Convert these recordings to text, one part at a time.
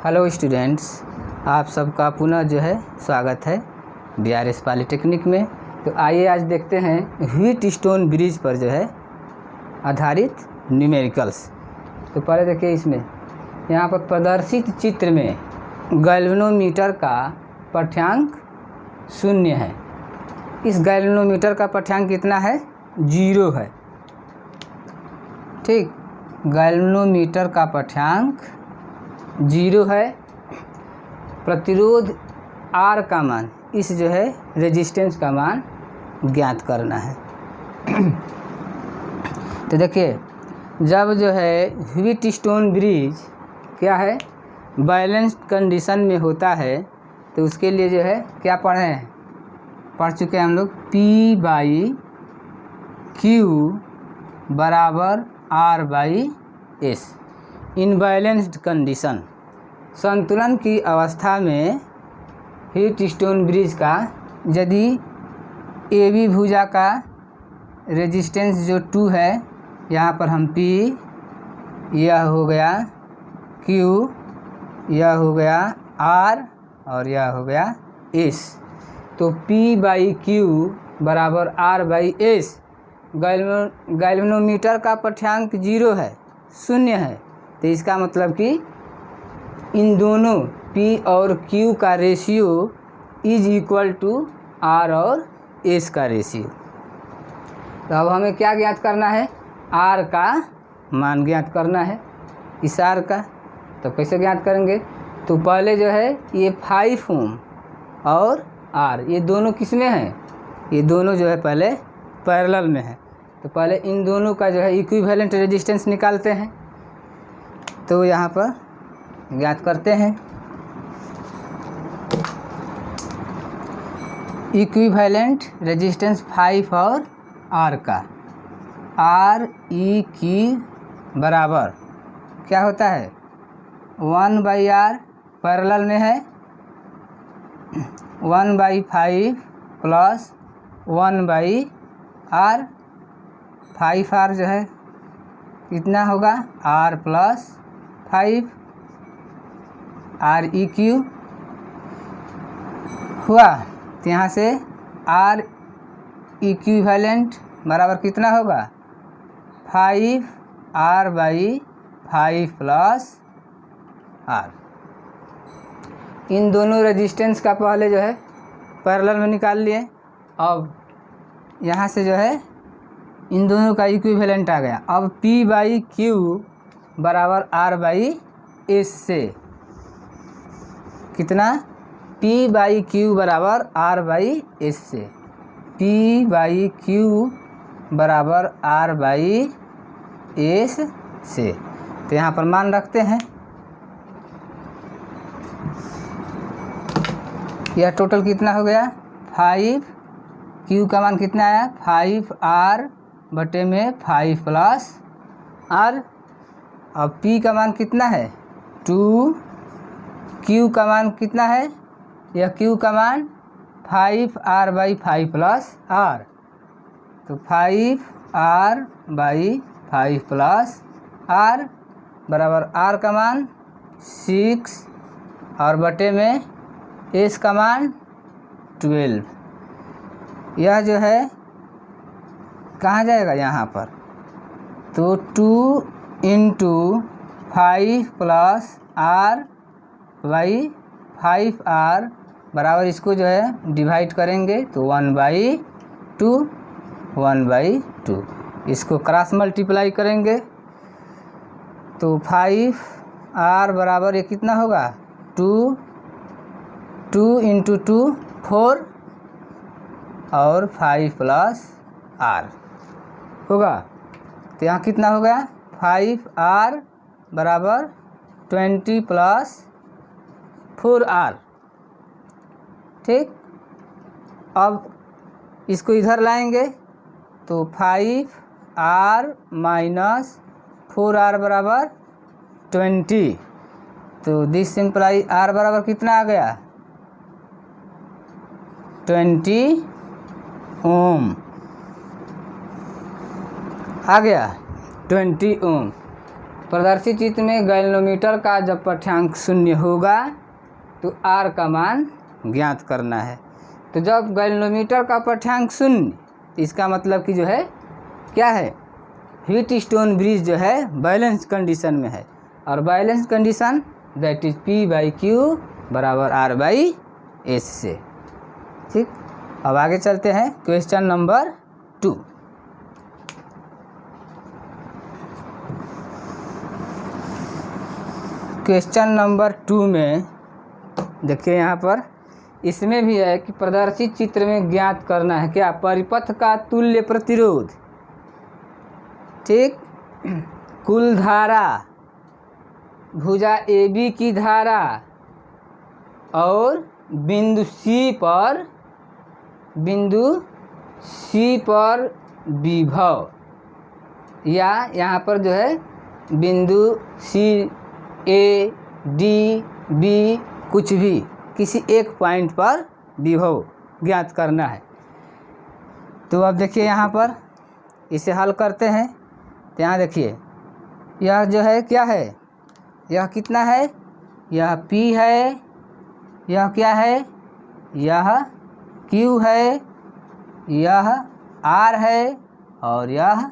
Hello students, आप सबका पुनः जो है स्वागत है DRS पॉलिटेक्निक में। तो आइए आज देखते हैं व्हीटस्टोन ब्रिज पर जो है आधारित न्यूमेरिकल्स। तो पहले देखिए, इसमें यहाँ पर प्रदर्शित चित्र में गैल्वेनोमीटर का पाठ्यांक 0 है। इस गैल्वेनोमीटर का पाठ्यांक कितना है? 0 है। ठीक, गैल्वेनोमीटर का पाठ्यांक 0 है। प्रतिरोध R का मान, इस जो है रेजिस्टेंस का मान ज्ञात करना है। तो देखिए, जब जो है व्हीटस्टोन ब्रिज क्या है, बैलेंस्ड कंडीशन में होता है, तो उसके लिए जो है क्या पढ़ चुके हैं हम लोग, P/Q बराबर R/S। इन बैलेंस्ड कंडीशन, संतुलन की अवस्था में व्हीटस्टोन ब्रिज का यदि AB भुजा का रेजिस्टेंस जो 2 है, यहाँ पर हम P, यह हो गया Q, यह हो गया R और यह हो गया S। तो P/Q बराबर R/S। गैल्वेनोमीटर का पाठ्यांक 0 है, 0 है। तो इसका मतलब कि इन दोनों P और Q का ratio is equal to R और S का रेशियो। तो अब हमें क्या ज्ञात करना है? R का मान ज्ञात करना है, इस R का। तो कैसे ज्ञात करेंगे? तो पहले जो है ये 5 ओम और R, ये दोनों किस में हैं? ये दोनों जो है पहले पैरेलल में है। तो पहले इन दोनों का जो है इक्विवेलेंट रेजिस्टेंस निकालते हैं। तो यहाँ पर ज्ञात करते हैं, इक्विवेलेंट रेजिस्टेंस 5 और R का, REQ बराबर क्या होता है? 1/R, पैरेलल में है, 1/5 प्लस 1/R। 5R जो है कितना होगा? R प्लस 5, REQ हुआ। तो यहाँ से R इक्विवेलेंट बराबर कितना होगा? 5R/5 plus R। इन दोनों रेजिस्टेंस का पहले जो है पैरेलल में निकाल लिए। अब यहाँ से जो है इन दोनों का इक्विवेलेंट आ गया। अब P/Q बराबर R/S से कितना? P/Q बराबर R/S से, P/Q बराबर R/S से। तो यहाँ पर मान रखते हैं, यह टोटल कितना हो गया? 5। Q का मान कितना आया? 5R/5 plus R। अब P का मान कितना है? 2। Q का मान कितना है? यह Q का मान 5R/5 प्लस R। तो 5R/5 प्लस R बराबर R का मान 6 और बटे में S का मान 12। यह जो है कहाँ जाएगा? यहाँ पर। तो 2 × 5 प्लस R/5R बराबर, इसको जो है डिवाइड करेंगे तो 1/2। इसको क्रॉस मल्टीप्लाई करेंगे तो 5R बराबर ये कितना होगा? 2 × 2 4 और 5 प्लस R होगा। तो यहाँ कितना हो गया? 5R बराबर 20 प्लस 4R। ठीक, अब इसको इधर लाएंगे तो 5R माइनस 4R बराबर 20। तो दिस सिंप्लाई R बराबर कितना आ गया? 20 ओम आ गया, 20 ओम। प्रदर्शित चित्र में गैल्वेनोमीटर का जब पाठ्यांक 0 होगा तो R का मान ज्ञात करना है। तो जब गैल्वेनोमीटर का पाठ्यांक 0, इसका मतलब कि जो है क्या है, व्हीटस्टोन ब्रिज जो है बैलेंस कंडीशन में है, और balance condition that is P/Q बराबर R/S से। ठीक, अब आगे चलते हैं क्वेश्चन नंबर 2। क्वेश्चन नंबर 2 में देखिए यहाँ पर इसमें भी है कि प्रदर्शित चित्र में ज्ञात करना है क्या, परिपथ का तुल्य प्रतिरोध। ठीक, कुल धारा, भुजा AB की धारा और बिंदु C पर विभव, या यहाँ पर जो है बिंदु C, A, D, B कुछ भी किसी एक पॉइंट पर विभव ज्ञात करना है। तो अब देखिए यहाँ पर इसे हल करते हैं। तो यहाँ देखिए यह जो है क्या है, यह कितना है, यह P है, यह क्या है, यह Q है, यह R है और यह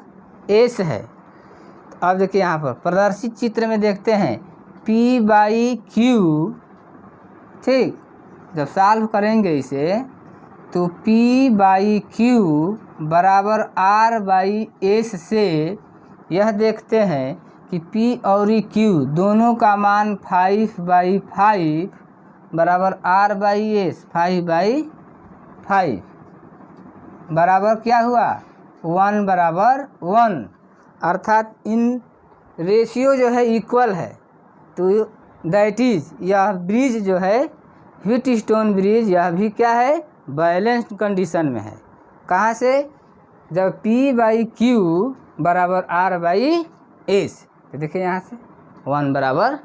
S है। तो अब देखिए यहाँ पर प्रदर्शित चित्र में देखते हैं P/Q। ठीक, जब सॉल्व करेंगे इसे तो P/Q बराबर R/S से यह देखते हैं कि P और Q दोनों का मान 5/5 बराबर R/S, 5/5 बराबर क्या हुआ, 1 बराबर 1, अर्थात इन रेशियो जो है इक्वल है। तो दैट इज यह ब्रिज जो है व्हीटस्टोन ब्रिज, यह भी क्या है, बैलेंस्ड कंडीशन में है। कहाँ से, जब P/Q बराबर R/S। तो देखिए यहाँ से 1 बराबर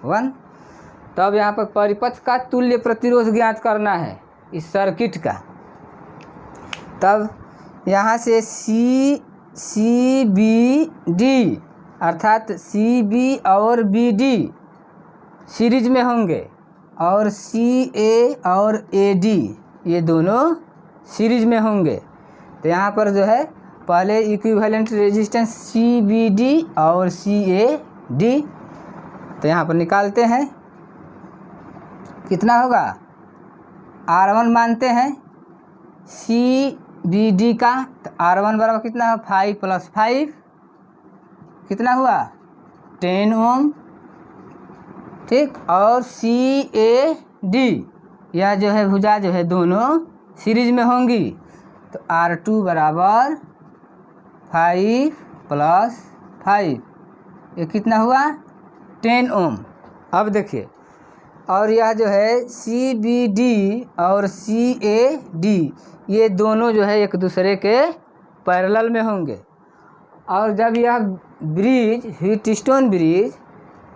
1। तब यहाँ पर परिपथ का तुल्य प्रतिरोध ज्ञात करना है इस सर्किट का। तब यहाँ से CB/D अर्थात CB और BD सीरीज में होंगे, और CA और AD ये दोनों सीरीज में होंगे। तो यहाँ पर जो है पहले इक्विवेलेंट रेजिस्टेंस CBD और CAD, तो यहाँ पर निकालते हैं कितना होगा, R1 मानते हैं CBD का, तो R1 बराबर कितना है, 5 + 5 कितना हुआ, 10 ओम। ठीक, और CAD यह जो है भुजा जो है दोनों सीरीज में होंगी, तो R2 बराबर 5 + 5 ये कितना हुआ, 10 ओम। अब देखिए, और यह जो है CBD और CAD ये दोनों जो है एक दूसरे के पैरेलल में होंगे। और जब यह ब्रिज व्हीटस्टोन ब्रिज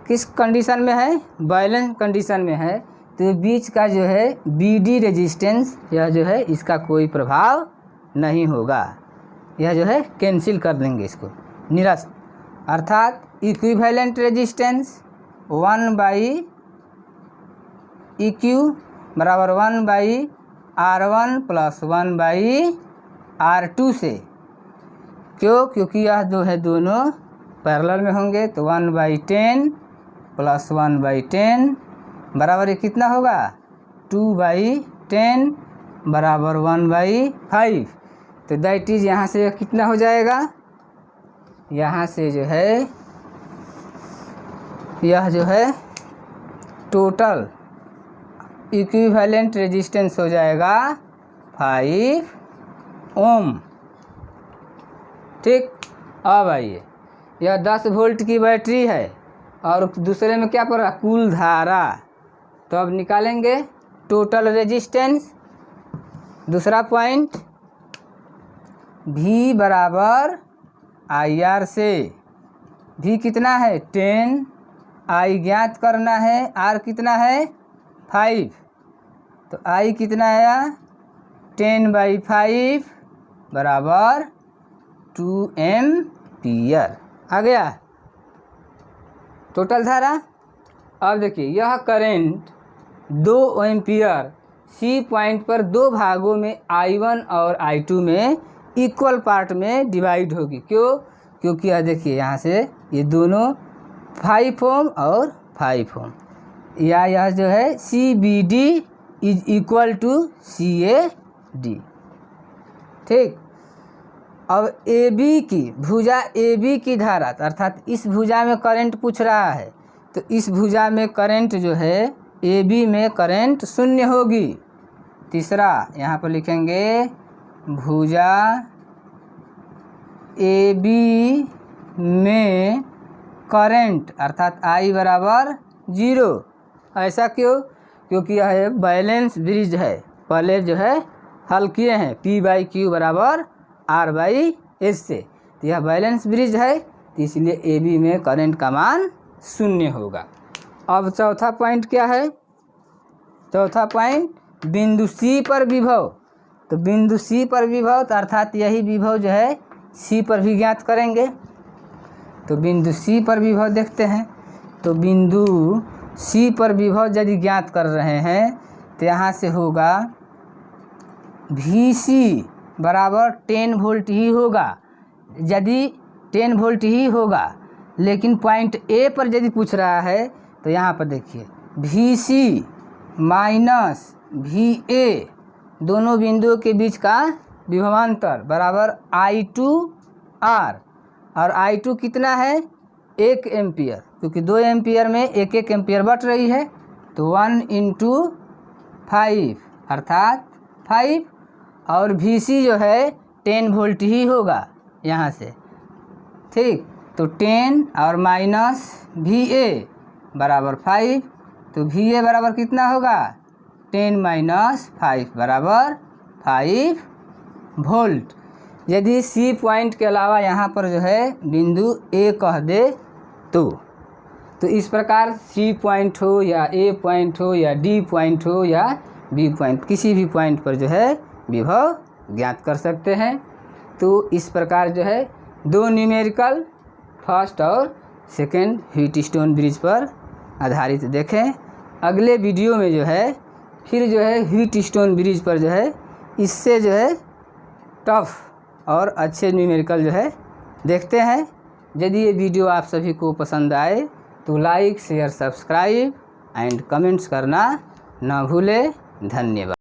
किस कंडीशन में है, बैलेंस कंडीशन में है, तो बीच का जो है BD रेजिस्टेंस यह जो है इसका कोई प्रभाव नहीं होगा, यह जो है कैंसिल कर देंगे इसको, निरस्त। अर्थात इक्विवेलेंट रेजिस्टेंस 1/EQ बराबर 1/R1 + 1/R2 से, क्योंकि यह जो है दोनों पैरेलल में होंगे, तो 1/10 + 1/10 बराबर ये कितना होगा, 2/10 बराबर 1/5। तो दैट इज यहाँ से कितना हो जाएगा, यहाँ से जो है यह जो है टोटल इक्विवेलेंट रेजिस्टेंस हो जाएगा 5 ओम। ठीक, अब आइए, यह 10 वोल्ट की बैटरी है और दूसरे में क्या पड़ रहा, कुल धारा। तो अब निकालेंगे टोटल रेजिस्टेंस। दूसरा पॉइंट, V बराबर IR से, V कितना है 10, I ज्ञात करना है, R कितना है 5, तो I कितना आया 10/5 बराबर 2 एम्पियर आ गया। टोटल धारा। अब देखिए यह करंट 2 एम्पियर सी पॉइंट पर दो भागों में I1 और I2 में इक्वल पार्ट में डिवाइड होगी। क्यों? क्योंकि यह देखिए यहाँ से ये दोनों 5 ओम और 5 ओम, या यह जो है CBD is equal to CAD। ठीक। अब AB की भुजा AB की धारा, अर्थात इस भुजा में करंट पूछ रहा है, तो इस भुजा में करंट जो है AB में करंट 0 होगी। तीसरा यहाँ पर लिखेंगे भुजा AB में करंट अर्थात I बराबर 0। ऐसा क्यों? क्योंकि यह बैलेंस ब्रिज है, पहले जो है हल किए हैं P/Q बराबर R/S से, तो यह बैलेंस ब्रिज है, तो इसलिए AB में करंट का मान 0 होगा। अब चौथा पॉइंट क्या है? चौथा पॉइंट बिंदु C पर विभव। तो बिंदु C पर विभव तो अर्थात यही विभव जो है C पर भी ज्ञात करेंगे। तो बिंदु C पर विभव देखते हैं। तो बिंदु C पर विभव यदि ज्ञात कर रहे हैं तो यहाँ से होगा VC बराबर 10 वोल्ट ही होगा। यदि 10 वोल्ट ही होगा, लेकिन पॉइंट A पर यदि पूछ रहा है तो यहाँ पर देखिए VC माइनस VA दोनों बिंदुओं के बीच का विभवांतर बराबर I2R, और I2 कितना है? 1 एम्पियर, क्योंकि 2 एम्पियर में 1 एम्पियर बट रही है, तो 1 × 5 अर्थात 5, और VC जो है 10 वोल्ट ही होगा यहाँ से। ठीक। तो 10 और माइनस VA बराबर 5, तो VA बराबर कितना होगा? 10 माइनस 5 बराबर 5 वोल्ट। यदि C पॉइंट के अलावा यहाँ पर जो है बिंदु A कह दे तो इस प्रकार C पॉइंट हो या A पॉइंट हो या D पॉइंट हो या B पॉइंट, किसी भी पॉइंट पर जो है विभव ज्ञात कर सकते हैं। तो इस प्रकार जो है दो न्यूमेरिकल फर्स्ट और सेकंड व्हीटस्टोन ब्रिज पर आधारित देखें। अगले वीडियो में जो है फिर जो है व्हीटस्टोन ब्रिज पर जो है इससे जो है टफ और अच्छे न्यूमेरिकल जो है देखते हैं। यदि ये वीडियो आप सभी को पसंद आए तो like share subscribe and comments करना ना भूलें। धन्यवाद।